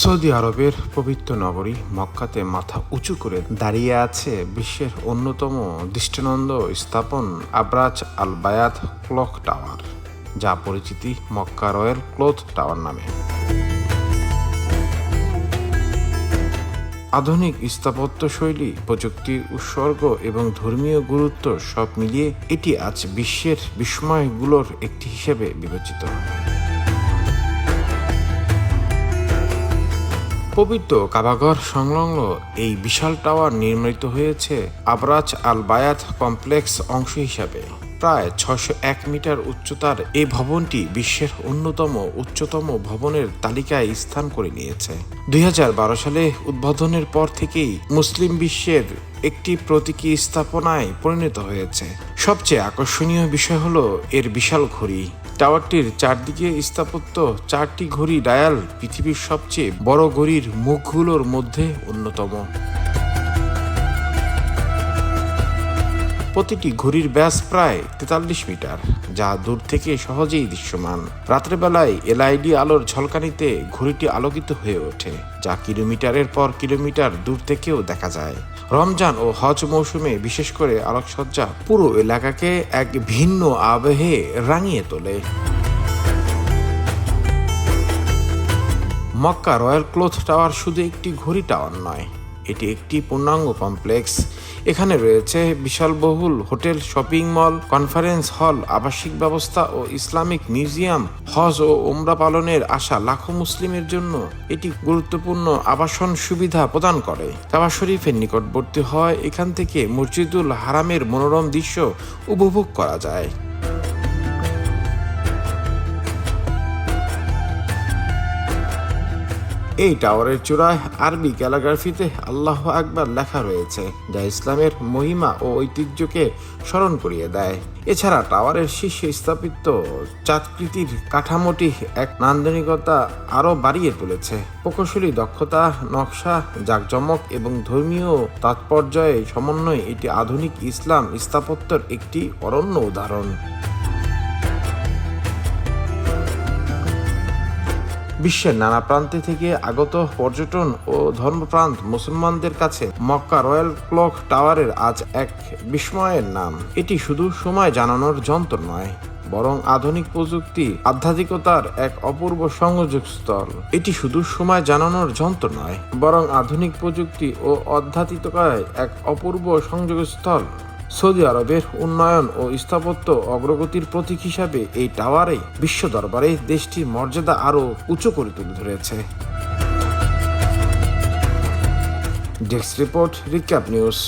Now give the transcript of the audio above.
Saudi আরবের পবিত্র নগরী মক্কাতে মাথা উঁচু করে দাঁড়িয়ে আছে বিশ্বের অন্যতম দৃষ্টানন্দ স্থাপন আবরাজ আল বায়াত ক্লক টাওয়ার, যা পরিচিতি মক্কা রয়্যাল ক্লথ টাওয়ার নামে। আধুনিক স্থাপত্যশৈলী, প্রযুক্তির উৎসর্গ এবং ধর্মীয় গুরুত্ব সব মিলিয়ে এটি আজ বিশ্বের বিস্ময়গুলোর একটি হিসেবে বিবেচিত। পবিত্র কাবাঘর সংলগ্ন এই বিশাল টাওয়ার নির্মিত হয়েছে আবরাজ আল বায়াত কমপ্লেক্স অংশ হিসাবে। প্রায় 601 মিটার উচ্চতার এই ভবনটি বিশ্বের অন্যতম উচ্চতম ভবনের তালিকায় স্থান করে নিয়েছে। 2012 সালে উদ্বোধনের পর থেকেই মুসলিম বিশ্বের একটি প্রতীকী স্থাপনায় পরিণত হয়েছে। সবচেয়ে আকর্ষণীয় বিষয় হলো এর বিশাল ঘড়ি। টাওয়ারটির চারদিকে স্থাপত্য 4টি ঘড়ি ডায়াল পৃথিবীর সবচেয়ে বড় ঘড়ির মুখগুলোর মধ্যে অন্যতম। প্রতিটি ঘড়ির ব্যাস প্রায় 43 মিটার, যা দূর থেকে সহজেই দৃশ্যমান। রাতের বেলায় এলইডি আলোর ঝলকানিতে ঘড়িটি আলোকিত হয়ে ওঠে, যা কিলোমিটারের পর কিলোমিটার দূর থেকেও দেখা যায়। রমজান ও হজ মৌসুমে বিশেষ করে আলোকসজ্জা পুরো এলাকাকে এক ভিন্ন আবহে রাঙিয়ে তোলে। মক্কা রয়্যাল ক্লথ টাওয়ার শুধু একটি ঘড়ি টাওয়ার নয়, এটি একটি পূর্ণাঙ্গ কমপ্লেক্স। এখানে রয়েছে বিশালবহুল hotel, shopping mall, conference hall, আবাসিক ব্যবস্থা ও ইসলামিক মিউজিয়াম। হজ ও ওমরা পালনের আশা লাখো মুসলিমের জন্য এটি গুরুত্বপূর্ণ আবাসন সুবিধা প্রদান করে। কাবা শরীফের নিকটবর্তী হয় এখান থেকে মসজিদুল হারামের মনোরম দৃশ্য উপভোগ করা যায়। এই টাওয়ারের চূড়ায় আরবি ক্যালিগ্রাফিতে আল্লাহু আকবার লেখা রয়েছে, যা ইসলামের মহিমা ও ঐতিহ্যকে স্মরণ করিয়ে দেয়। এছাড়া টাওয়ারের শীর্ষে স্থাপিত চাঁদকৃতির কাঠামোটি এক নান্দনিকতা আরও বাড়িয়ে তুলেছে। প্রকৌশলী দক্ষতা, নকশা, জাঁকজমক এবং ধর্মীয় তাৎপর্যের সমন্বয়ে এটি আধুনিক ইসলাম স্থাপত্যের একটি অনন্য উদাহরণ। বিশ্বের নানা প্রান্তে থেকে আগত পর্যটন ও ধর্মপ্রাণ মুসলমানদের কাছে মক্কা রয়্যাল ক্লক টাওয়ারের আজ এক বিস্ময়ের নাম। এটি শুধু সময় জানানোর যন্ত্র নয়, বরং আধুনিক প্রযুক্তি আধ্যাত্মিকতার এক অপূর্ব সংযোগস্থল। এটি শুধু সময় জানানোর যন্ত্র নয়, বরং আধুনিক প্রযুক্তি ও আধ্যাত্মিকতার এক অপূর্ব সংযোগস্থল। সৌদি আরবের উন্নয়ন ও স্থাপত্য অগ্রগতির প্রতীক হিসাবে এই টাওয়ারে বিশ্ব দরবারে দেশটির মর্যাদা আরও উঁচু করে তুলে ধরেছে। Desk report, recap news.